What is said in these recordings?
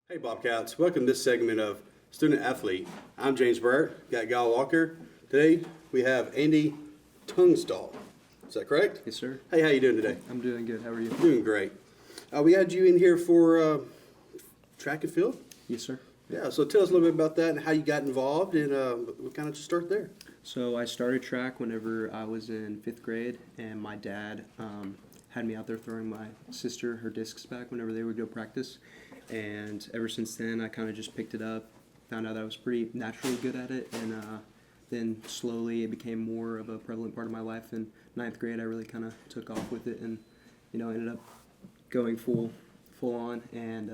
Hey Bobcats, welcome to this segment of Student Athlete. I'm James Burt, got Guy Walker. Today we have Andy Tunstall. Is that correct? Yes, sir. Hey, how you doing today? I'm doing good. How are you? Doing great. We had you in here for track and field. Yes, sir. Yeah, so tell us a little bit about that and how you got involved, and we'll kind of just start there. So I started track whenever I was in 5th grade, and my dad had me out there throwing my sister her discs back whenever they would go practice. And ever since then, I kind of just picked it up, found out that I was pretty naturally good at it, and then slowly it became more of a prevalent part of my life. In 9th grade, I really kind of took off with it, and ended up going full on and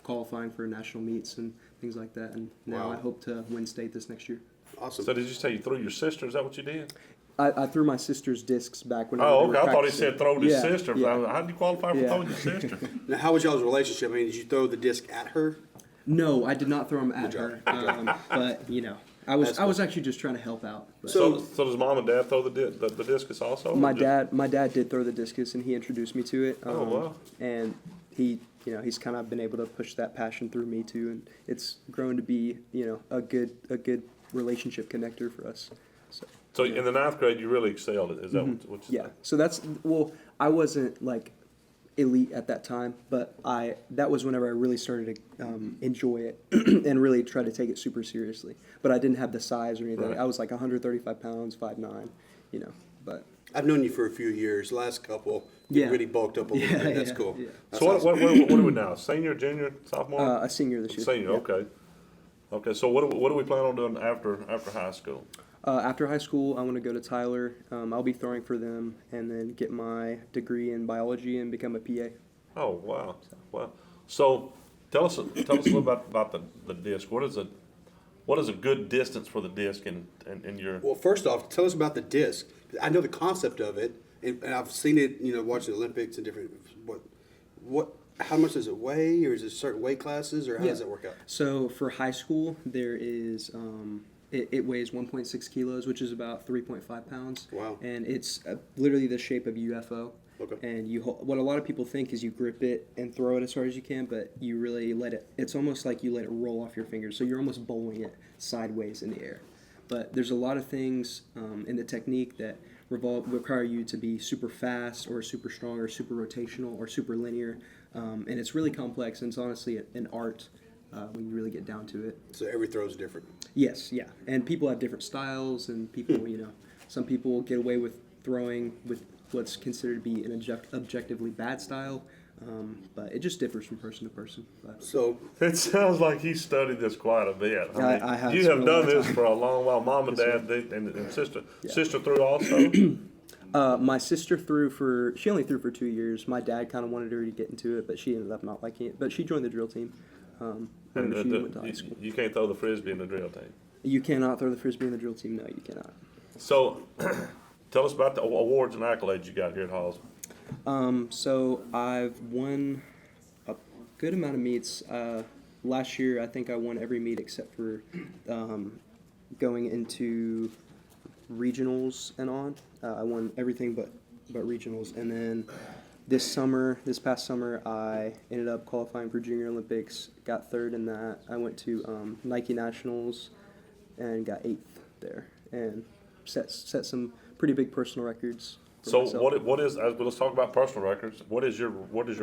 qualifying for national meets and things like that. And now Wow. I hope to win state this next year. Awesome. So did you say you threw your sister? Is that what you did? I threw my sister's discs back when. Oh, they okay. were I thought he practicing. said throw his Yeah, sister. yeah. How did you qualify for Yeah. throwing your sister? Now, how was y'all's relationship? I mean, did you throw the disc at her? No, I did not throw them at job. her. But I That's was actually just trying to help out. But So does mom and dad throw the discus also? my Or just- dad did throw the discus, and he introduced me to it. Oh, wow. And he's kind of been able to push that passion through me too, and it's grown to be a good relationship connector for us. So in the 9th grade, you really excelled. Is that what you Yeah. said? So I wasn't like elite at that time, but that was whenever I really started to enjoy it and really try to take it super seriously. But I didn't have the size or anything. Right. I was like 135 pounds, 5'9", but I've known you for a few years. Last couple, you Yeah. really bulked up a little bit. That's cool. Yeah. That's So awesome. what are we now? Senior, junior, sophomore? A senior this year. Senior. Yeah. Okay. Okay. So what do we plan on doing after high school? After high school, I want to go to Tyler. I'll be throwing for them and then get my degree in biology and become a PA. Oh wow, wow. So tell us a little about the disc. What is a good distance for the disc in your? Well, first off, tell us about the disc. I know the concept of it, and I've seen it, watching the Olympics and different. How much does it weigh, or is it certain weight classes, or how does that work out? So for high school, there is it weighs 1.6 kilos, which is about 3.5 pounds. Wow. And it's literally the shape of a UFO. Okay. And what a lot of people think is you grip it and throw it as hard as you can, but you really let it. It's almost like you let it roll off your fingers. So you're almost bowling it sideways in the air. But there's a lot of things in the technique that require you to be super fast or super strong or super rotational or super linear. And it's really complex, and it's honestly an art when you really get down to it. So every throw is different. Yes, yeah. And people have different styles, and people, some people get away with throwing with what's considered to be an objectively bad style, but it just differs from person to person. But So It sounds like he studied this quite a bit. I have You spent have a done lot of this time. for a long while. Mom and Yes, dad and sister. Yeah. Sister threw also. my sister she only threw for 2 years. My dad kind of wanted her to get into it, but she ended up not liking it. But she joined the drill team whenever she went to high school. You can't throw the frisbee in the drill team. You cannot throw the frisbee in the drill team. No, you cannot. So, tell us about the awards and accolades you got here at Hallsville. So I've won a good amount of meets. Last year, I think I won every meet except for going into regionals and on. I won everything but regionals. And then this past summer, I ended up qualifying for Junior Olympics, got third in that. I went to Nike Nationals and got 8th there, and set some pretty big personal records. for So myself. what is? Let's talk about personal records. What is your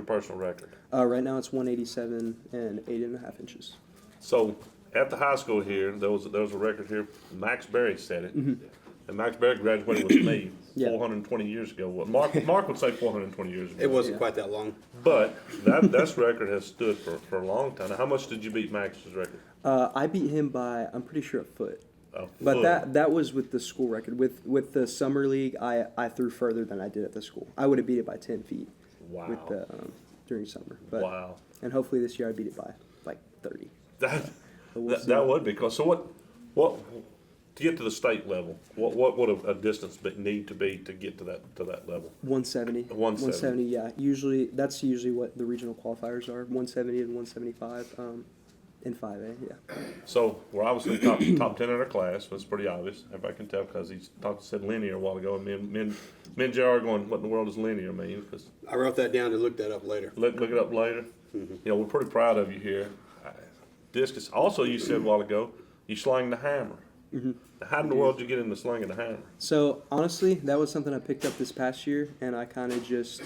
personal record? Right now it's 187 and 8.5 inches. So at the high school here, there was a record here. Max Berry set it, and Max Berry graduated with me Yeah. 420 years ago. Well, Mark would say 420 years ago. it wasn't Yeah. quite that long. But that record has stood for a long time. Now, how much did you beat Max's record? I beat him by, I'm pretty sure, a foot. A But foot. that was with the school record. With the summer league, I threw further than I did at the school. I would have beat it by 10 feet Wow. with the during summer. But, Wow. And hopefully this year I beat it by like 30. That But we'll see. that would be because so what to get to the state level, what would a distance need to be to get to that level? 170. 170. Yeah. That's usually what the regional qualifiers are. 170 and 175 in 5A. Yeah. So we're obviously top 10 in our class. That's pretty obvious. Everybody can tell because he said linear a while ago, and me and JR are going, what in the world does linear mean? Because I wrote that down to look that up later. look it up later. We're pretty proud of you here. discus. Also, you said a while ago, you sling the hammer. How in the world did you get into slinging the hammer? So honestly, that was something I picked up this past year, and I kind of just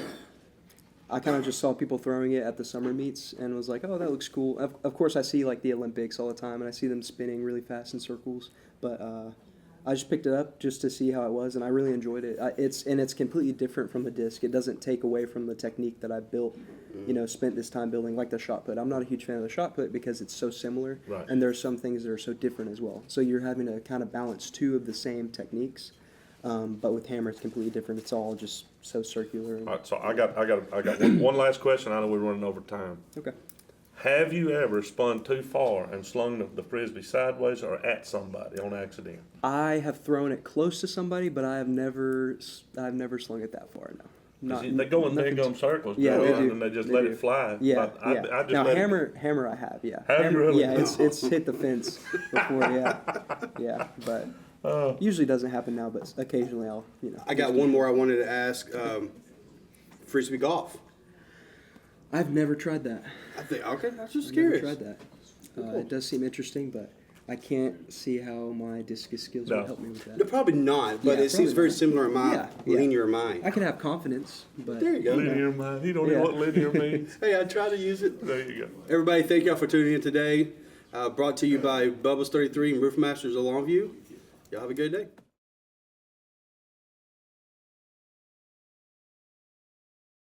saw people throwing it at the summer meets, and was like, oh, that looks cool. Of course, I see like the Olympics all the time, and I see them spinning really fast in circles. But I just picked it up just to see how it was, and I really enjoyed it. It's completely different from the disc. It doesn't take away from the technique that I built. Spent this time building, like the shot put. I'm not a huge fan of the shot put because it's so similar, Right. and there are some things that are so different as well. So you're having to kind of balance two of the same techniques, but with hammer it's completely different. It's all just so circular. All right, so I got one last question. I know we're running over time. Okay. Have you ever spun too far and slung the frisbee sideways or at somebody on accident? I have thrown it close to somebody, but I've never slung it that far. No. 'Cause they go in nothing big circles, Yeah, go they around, do. and they just They let do. it fly. Yeah, But I just now let hammer I have, yeah. Have you hammer, really? Yeah, it's hit the fence before, yeah, but usually doesn't happen now, but occasionally I'll. I got one more I wanted to ask. Frisbee golf. I've never tried that. I think okay. I was just I've never curious. tried that. It does seem interesting, but I can't see how my discus skills No. would help me with No, that. probably not, but Yeah, it seems probably very not. similar in my Yeah, yeah. linear mind. I can have confidence, but There you go. linear mind. He don't even Yeah. know what linear means. Hey, I try to use it. There you go. Everybody, thank y'all for tuning in today. Brought to you by Bubba's 33 and Roof Masters of Longview. Y'all have a good day.